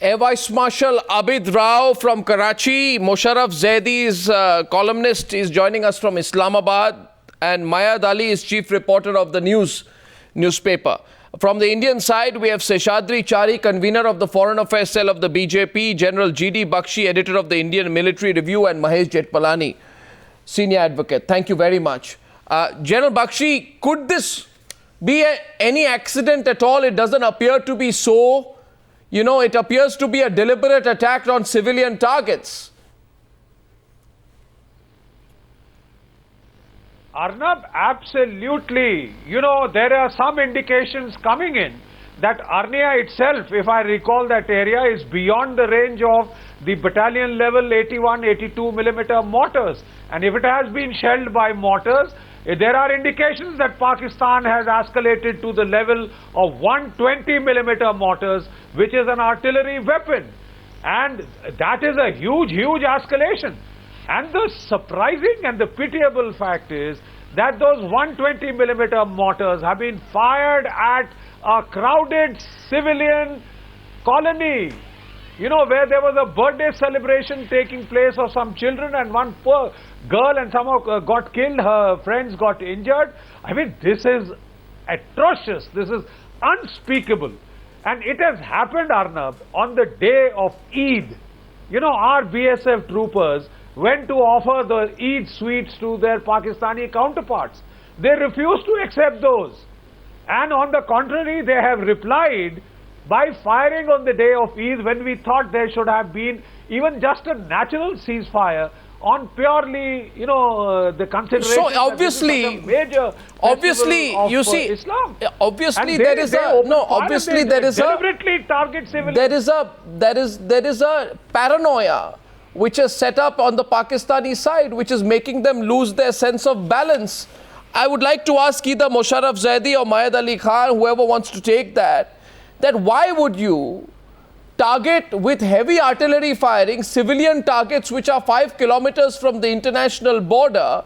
Air Vice Marshal Abid Rao from Karachi, Moshraff Zaidi is columnist, is joining us from Islamabad, and Mayad Ali is chief reporter of the newspaper. From the Indian side, we have Sheshadri ChariConvenor of the Foreign Affairs Cell of the BJP, General D Bakshi, editor of the Indian Military Review, and Mahesh Jethmalani, senior advocate. Thank you very much. General Bakshi, could this be any accident at all? It doesn't appear to be so. You know, it appears to be a deliberate attack on civilian targets. Arnab, absolutely. You know, there are some indications coming in that Arnia itself, if I recall that area, is beyond the range of the battalion level 81, 82 millimeter mortars. And if it has been shelled by mortars, there are indications that Pakistan has escalated to the level of 120 millimeter mortars, which is an artillery weapon. And that is a huge, huge escalation. And the surprising and the pitiable fact is that those 120 millimeter mortars have been fired at a crowded civilian colony. You know, where there was a birthday celebration taking place of some children, and one poor girl and somehow got killed, her friends got injured. I mean, this is atrocious. This is unspeakable. And it has happened, Arnab, on the day of Eid. You know, our BSF troopers went to offer the Eid sweets to their Pakistani counterparts. They refused to accept those. And on the contrary, they have replied by firing on the day of Eid, when we thought there should have been even just a natural ceasefire on purely, you know, the consideration. So obviously, you see, Islam. Obviously there is a deliberately target civilians. There is a paranoia which is set up on the Pakistani side, which is making them lose their sense of balance. I would like to ask either Moshraff Zaidi or Mayad Ali Khan, whoever wants to take that why would you target with heavy artillery firing civilian targets which are 5 kilometers from the international border?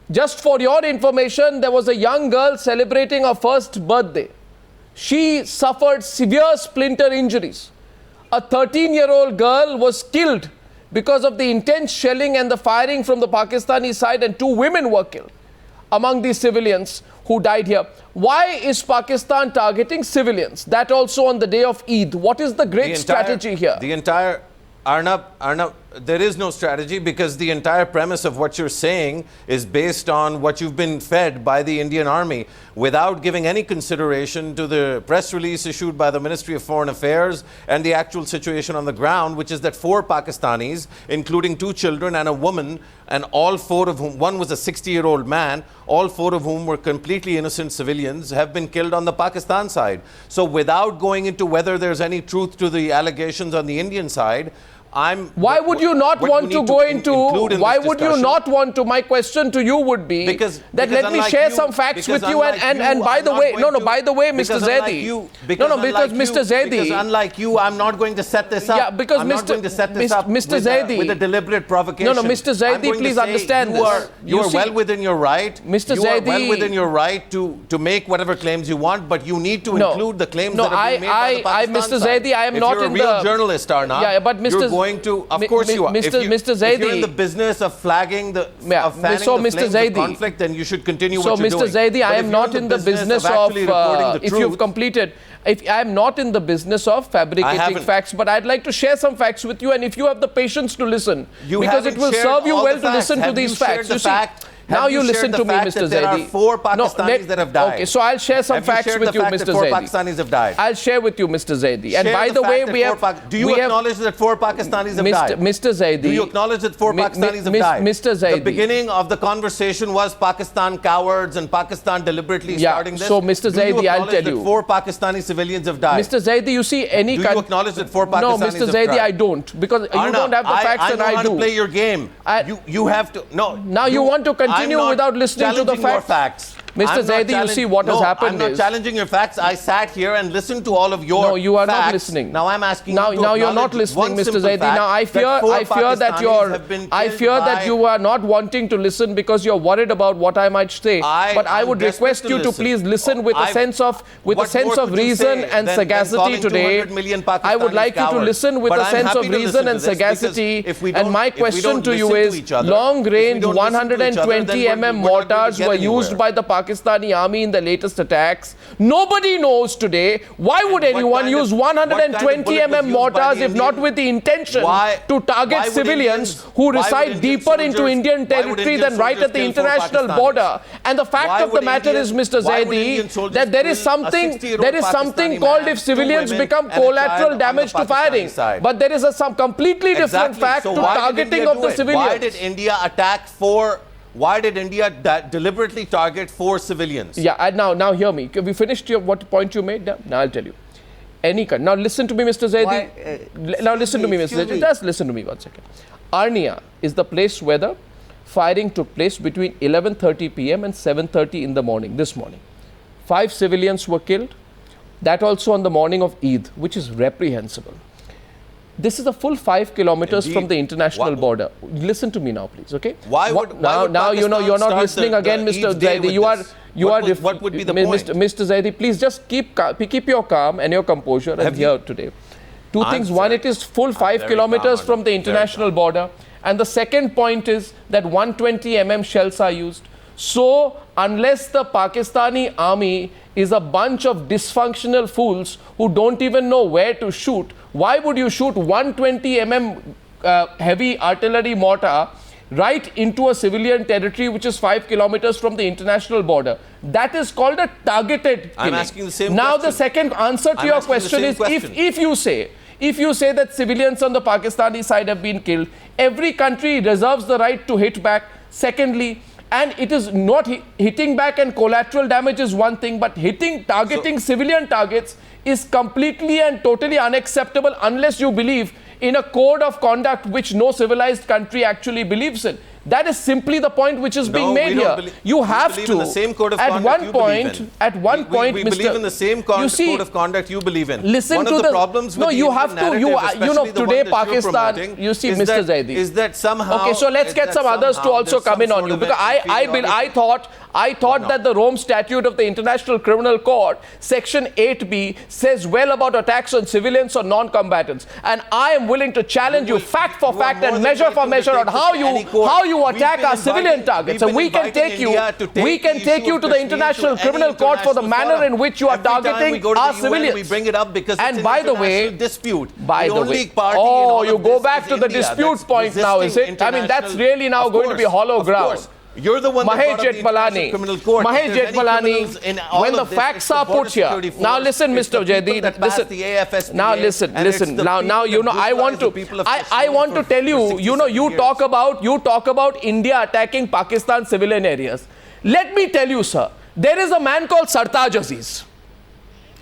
Just for your information, there was a young girl celebrating her first birthday. She suffered severe splinter injuries. A 13-year-old girl was killed because of the intense shelling and the firing from the Pakistani side, and 2 women were killed among these civilians who died here. Why is Pakistan targeting civilians? That also on the day of Eid. What is the great strategy here? Arnab, there is no strategy, because the entire premise of what you're saying is based on what you've been fed by the Indian Army, without giving any consideration to the press release issued by the Ministry of Foreign Affairs and the actual situation on the ground, which is that 4 Pakistanis, including 2 children and a woman, and all 4 of whom, one was a 60-year-old man, all 4 of whom were completely innocent civilians, have been killed on the Pakistan side. So without going into whether there's any truth to the allegations on the Indian side, why would you not want to go into, why would you not want to, my question to you would be, because let me share some facts with you, and by the way, by the way, Mr. Zaidi, Mr. Zaidi, because unlike you, I'm not going to set this up. Yeah, because I'm not going to set this up Mr. Zaidi, with a deliberate provocation. No, Mr. Zaidi, please understand this. You are well within your right. Mr. You are Zaidi, well within your right to make whatever claims you want, but you need to include the claims that have been made by the Pakistan Mr. Zaidi, I am not in the... If you're a real journalist, Arnab, yeah, but Mr. Of course you are. Mr. Zaidi, if you're in the business of flagging the flames of conflict, then you should continue what you're doing. So, Mr. Zaidi, I am not in the business of if you've completed. I am not in the business of fabricating facts, but I'd like to share some facts with you, and if you have the patience to listen, because it will serve you well to listen to these facts. You see, now you listen to me, Mr. Zaidi. There are 4 Pakistanis that have died. Okay, so I'll share some facts with you, Mr. Zaidi. 4 Pakistanis have died. I'll share with you, Mr. Zaidi. And by the way, we have... Do you acknowledge that 4 Pakistanis have died? Mr. Zaidi... Do you acknowledge that 4 Pakistanis have died? Mr. Zaidi... The beginning of the conversation was Pakistan cowards and Pakistan deliberately starting this. So, Mr. Zaidi, I'll tell you... Do you acknowledge that 4 Pakistani civilians have died? Mr. Zaidi, you see any... Do you acknowledge that 4 Pakistanis have died? No, Mr. Zaidi, I don't. Because you don't have the facts and I do. I know how to play your game. You have to... No. Now you want to continue without listening to the facts? Mr. Zaidi, you see what has happened I'm not challenging your facts. I sat here and listened to all of your No, you are facts. not listening. Now I'm asking now, you to now you're not acknowledge listening, one Mr. simple Zaidi. fact Now I fear that you are not wanting to listen because you're worried about what I might say. But I would request you to please listen with a sense of reason and sagacity today. I would like you to listen with a sense of reason and sagacity. And my question to you is, long-range 120 mm mortars were used by the Pakistani army in the latest attacks. Nobody knows today why would anyone use 120 mm mortars if not with the intention to target civilians who reside deeper into Indian territory than right at the international border. And the fact of the matter is, Mr. Zaidi, that there is something called if civilians become collateral damage to firing. But there is some completely different fact to targeting of the civilians. Why did India attack why did India deliberately target 4 civilians? Yeah, and now hear me. We finished what point you made? Now I'll tell you. Now listen to me, Mr. Zaidi. Now listen to me, Mr. Zaidi. Just listen to me 1 second. Arnia is the place where the firing took place between 11:30 p.m. and 7:30 in the morning, this morning. 5 civilians were killed. That also on the morning of Eid, which is reprehensible. This is a full 5 kilometers from the international border. Listen to me now, please, okay? Now you know you're not listening again, Mr. Zaidi. What would be the point? Mr. Zaidi, please just keep your calm and your composure and here today. 2 things. One, it is full 5 kilometers from the international border. And the second point is that 120 mm shells are used. So, unless the Pakistani army is a bunch of dysfunctional fools who don't even know where to shoot, why would you shoot 120 mm heavy artillery mortar right into a civilian territory which is 5 kilometers from the international border? That is called a targeted killing. I'm asking the same question. Now the second answer to your question is, if you say that civilians on the Pakistani side have been killed, every country reserves the right to hit back. Secondly, and it is not hitting back and collateral damage is one thing, but targeting civilian targets is completely and totally unacceptable unless you believe in a code of conduct which no civilized country actually believes in. That is simply the point which is being made here. You have to, in the same code of conduct we believe in the same code of conduct you believe in. Listen One to of the problems with today Pakistan, you see, Mr. Zaidi, is that somehow... Okay, so let's get some others to also come in on you, because I thought that the Rome Statute of the International Criminal Court, Section 8B, says well about attacks on civilians or non-combatants. And I am willing to challenge you fact for fact and measure for measure on how you attack our civilian targets. And we can take you to the International Criminal Court for the manner in which you are targeting our civilians. We bring it up because and by the way, dispute. You go back to the dispute point now, is it? I mean, that's really now going to be hollow ground. You're the one Mahesh Jethmalani, when the facts are put here. Now listen, Mr. Zaidi, listen. Now listen. Now you know I want to tell you, you talk about India attacking Pakistan civilian areas. Let me tell you, sir, there is a man called Sartaj Aziz.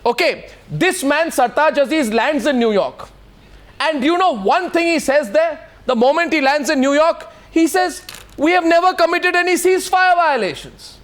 Okay, this man Sartaj Aziz lands in New York. And you know one thing he says there? The moment he lands in New York, he says, we have never committed any ceasefire violations.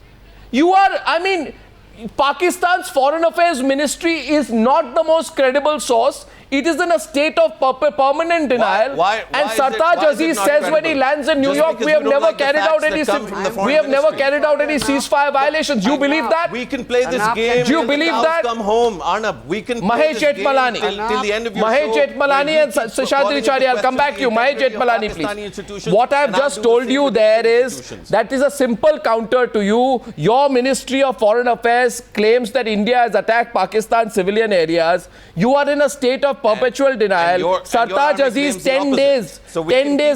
Pakistan's Foreign Affairs Ministry is not the most credible source. It is in a state of permanent denial. And Sartaj Aziz says when he lands in New York, we have never carried out any ceasefire violations. You believe that? We can play this game. Do you believe that? Come home, Arnab. We can Mahesh Jethmalani till the end of your Mahesh show. Jethmalani and Sheshadri ChariConvenor, I'll come back to you. Mahesh Jethmalani, please. What I've just told you there is, that is a simple counter to you. Your Ministry of Foreign Affairs claims that India has attacked Pakistan's civilian areas. You are in a state of perpetual denial. Sartaj Aziz 10 days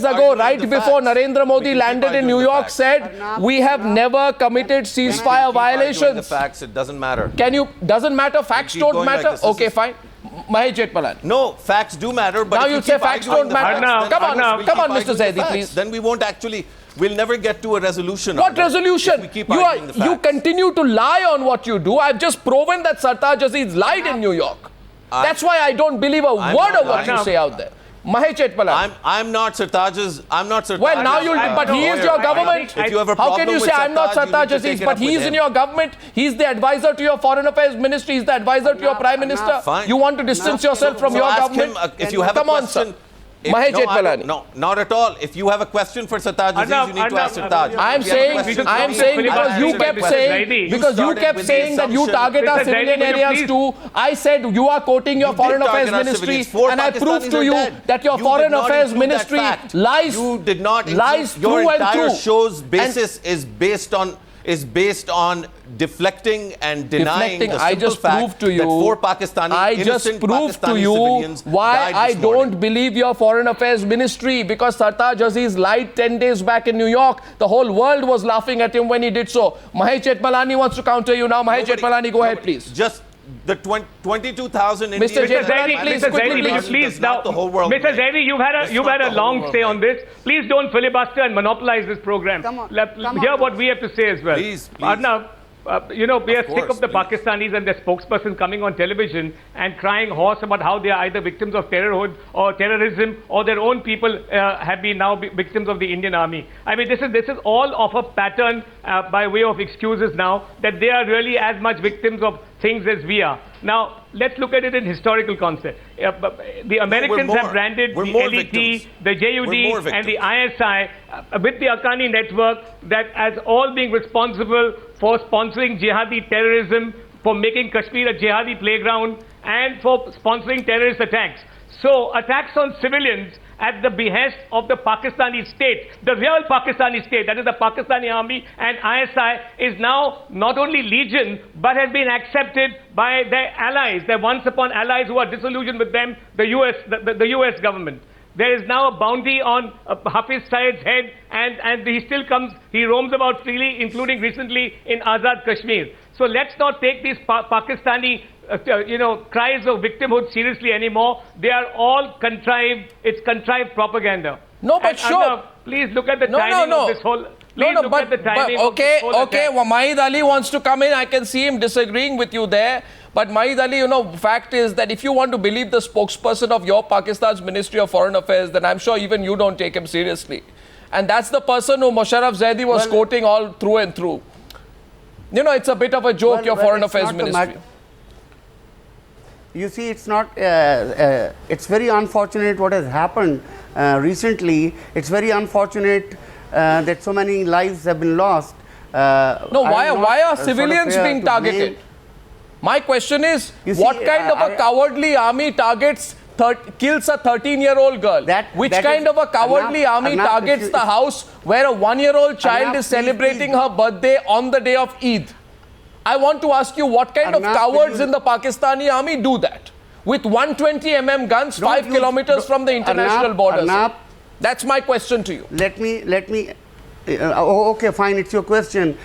ago, right before Narendra Modi landed in New York, said we have never committed ceasefire violations. The facts, it doesn't matter. Doesn't matter, facts don't matter? Okay, fine. Mahesh Jethmalani. No, facts do matter, but now you say facts don't matter. Come on, Mr. Zaidi, please. Then we won't actually... We'll never get to a resolution. What resolution? You continue to lie on what you do. I've just proven that Sartaj Aziz lied in New York. That's why I don't believe a word of what you say out there. Mahesh Jethmalani. I'm not Sartaj's. Well, now you'll. But he is your government. If you have a How can problem you with say I'm not Sartaj, you Sartaj need to take Aziz? it But up with he is in him. your government. He's the advisor to your Foreign Affairs Ministry. He's the advisor to your Prime Minister. Fine. You want to distance yourself from So your ask government? him, if you have Come a on, question. sir. Mahesh Jethmalani. No, not at all. If you have a question for Sartaj Aziz, you need to ask Sartaj. I'm saying because you kept saying that you target our civilian areas too. I said you are quoting your Foreign Affairs Ministry, and I proved to you that your Foreign Affairs Ministry lies. You did not. Lies your through and entire through. show's basis is based on deflecting and denying the simple I just fact proved to you. that 4 Pakistani I just innocent proved to Pakistani you civilians why died I this morning. don't believe your Foreign Affairs Ministry, because Sartaj Aziz lied 10 days back in New York. The whole world was laughing at him when he did so. Mahesh Jethmalani wants to counter you now. Mahesh Jethmalani, go ahead, please. Just the 22,000 Mr. Jethmalani, please, quickly, please now, the whole world. Mr. Zaidi, you've had a long stay on this. Please don't filibuster and monopolize this program. Come on, Hear what we have to say as well. Please. Arnab, we are sick of the please. Pakistanis and their spokesperson coming on television and crying hoarse about how they are either victims of terrorhood or terrorism, or their own people have been now victims of the Indian army. I mean, this is all of a pattern by way of excuses now, that they are really as much victims of things as we are. Now, let's look at it in historical concept. The Americans have branded the LET, the JUD, and the ISI with the Haqqani network that as all being responsible for sponsoring jihadi terrorism, for making Kashmir a jihadi playground, and for sponsoring terrorist attacks. So, attacks on civilians at the behest of the Pakistani state, the real Pakistani state, that is the Pakistani army and ISI, is now not only legion, but has been accepted by their allies, their once upon allies who are disillusioned with them, the US government. There is now a bounty on Hafiz Saeed's head, and he roams about freely, including recently in Azad Kashmir. So let's not take these Pakistani cries of victimhood seriously anymore. They are all contrived. It's contrived propaganda. No, but and sure. Arnab, please look at the timing of this whole. Okay, well, Mahid Ali wants to come in. I can see him disagreeing with you there. But Mahid Ali, fact is that if you want to believe the spokesperson of your Pakistan's Ministry of Foreign Affairs, then I'm sure even you don't take him seriously. And that's the person who Moshraff Zaidi was quoting all through and through. It's a bit of a joke, your Foreign Affairs Ministry. You see, it's not, it's very unfortunate what has happened recently. It's very unfortunate that so many lives have been lost. Why are civilians being targeted? My question is, what kind of a cowardly army targets, kills a 13-year-old girl? Which kind of a cowardly army targets the house where a 1-year-old child is celebrating her birthday on the day of Eid? I want to ask you, what kind of cowards in the Pakistani army do that? With 120mm guns 5 kilometers from the international borders. That's my question to you. Let me, okay, fine, it's your question.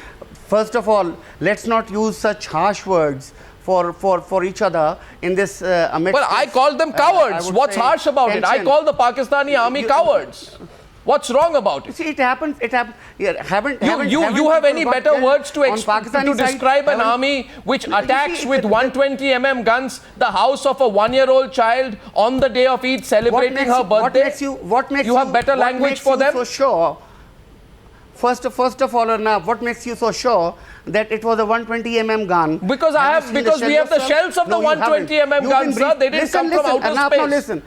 First of all, let's not use such harsh words for each other in this Well, I call them cowards. What's harsh about it? I call the Pakistani army cowards. What's wrong about it? See, it happens. Yeah, you have any better words to describe an army which attacks with 120mm guns the house of a 1-year-old child on the day of Eid celebrating her birthday? You have better language for them? So sure. First of all, Arnab, what makes you so sure that it was a 120mm gun? Because we have the shells of the 120mm guns, sir. They didn't come from outer Arnab, space. now listen.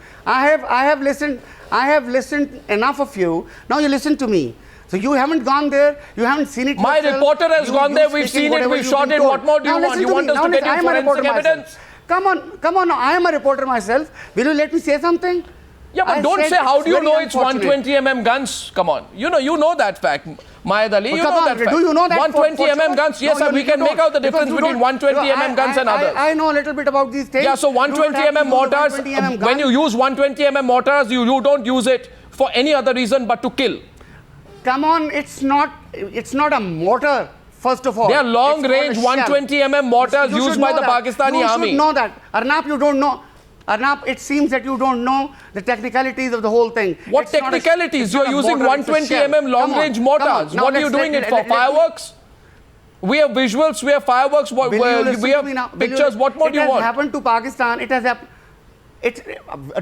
I have listened enough of you. Now you listen to me. So you haven't gone there. You haven't seen it. My reporter has gone there. We've seen it. We've shot it. What more do you want? You want us to get you forensic evidence? Come on. Now, I am a reporter myself. Will you let me say something? Yeah, but don't say how do you know it's 120mm guns. Come on. You know that fact. Mahid Ali, you know that fact. Do you know that 120mm guns? Yes, sir, we can make out the difference between 120mm guns and others. I know a little bit about these things. Yeah, so 120mm mortars, when you use 120mm mortars, you don't use it for any other reason but to kill. Come on, it's not a mortar. First of all, they are long-range 120mm mortars used by the Pakistani army. You should know that. Arnab, you don't know. Arnab, it seems that you don't know the technicalities of the whole thing. What technicalities? You're using 120mm long-range mortars. What are you doing it for? Fireworks? We have visuals, we have fireworks, we have pictures. What more do you want? It has happened to Pakistan. It has happened.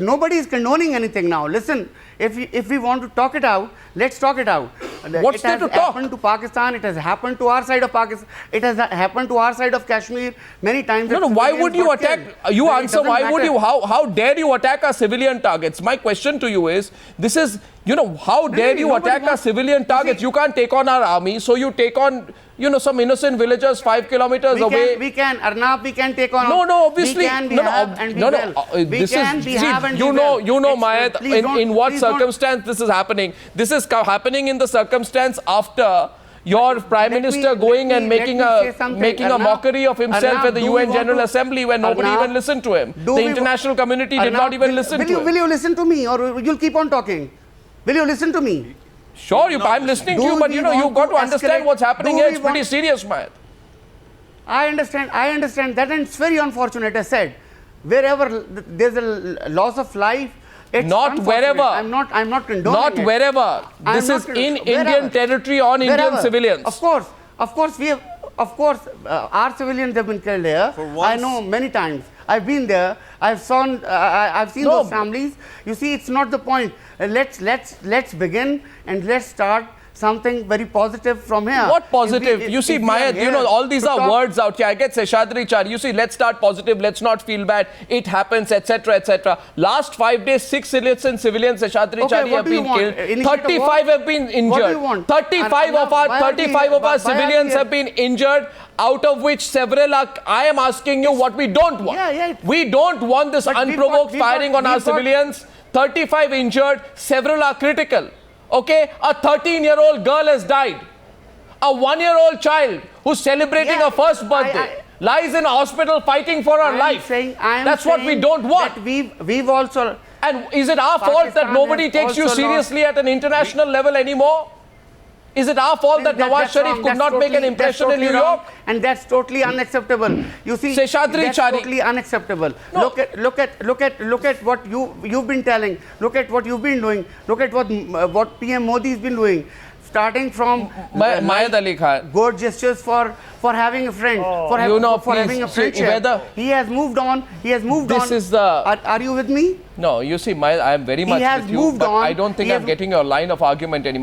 nobody is condoning anything now. Listen, if we want to talk it out, let's talk it out. What's there to talk? It has happened to Pakistan. It has happened to our side of Pakistan. It has happened to our side of Kashmir many times. No, why would you attack? You answer. Why would you? How dare you attack our civilian targets? My question to you is: this is, how dare you attack our civilian targets? You can't take on our army, so you take on, some innocent villagers 5 kilometers away. We can, Arnab, we can take on. No, obviously. We can, we have, and we will. This is, Mayat, in what circumstance this is happening? This is happening in the circumstance after your Prime Minister going and making a mockery of himself at the UN General Assembly when nobody even listened to him. The international community did not even listen to him. Will you listen to me, or you'll keep on talking? Will you listen to me? Sure, I'm listening to you, but you've got to understand what's happening here. It's pretty serious, Mayat. I understand that, and it's very unfortunate. I said, wherever there's a loss of life, it's not wherever. I'm not condoning Not it. wherever. This is in Indian territory on Indian civilians. Of course, our civilians have been killed here. I know many times. I've been there. I've seen those families. You see, it's not the point. Let's begin and let's start something very positive from here. What positive? You see, Mayat, all these are words out here. I get Sheshadri Chari. You see, let's start positive, let's not feel bad, it happens, etc., etc. Last 5 days, 6 innocent civilians, Sheshadri Chari, have been killed. 35 have been injured. 35 of our civilians have been injured, out of which several are, I am asking you what we don't want. We don't want this unprovoked firing on our civilians. 35 injured, several are critical. Okay, a 13-year-old girl has died. A 1-year-old child who's celebrating her first birthday lies in a hospital fighting for her life. That's what we don't want. We've also... And is it our fault that nobody takes you seriously at an international level anymore? Is it our fault that Nawaz Sharif could not make an impression in New York? And that's totally unacceptable. You see, Sheshadri that's Chari. totally unacceptable. No. Look at what you've been telling. Look at what you've been doing. Look at what PM Modi's been doing. Starting from Mayat Ali Khan. Good gestures for having a friend, for having a friendship. He has moved on. This is the... Are you with me? No, you see, I am very much with you, but I don't think I'm getting your line of argument anymore.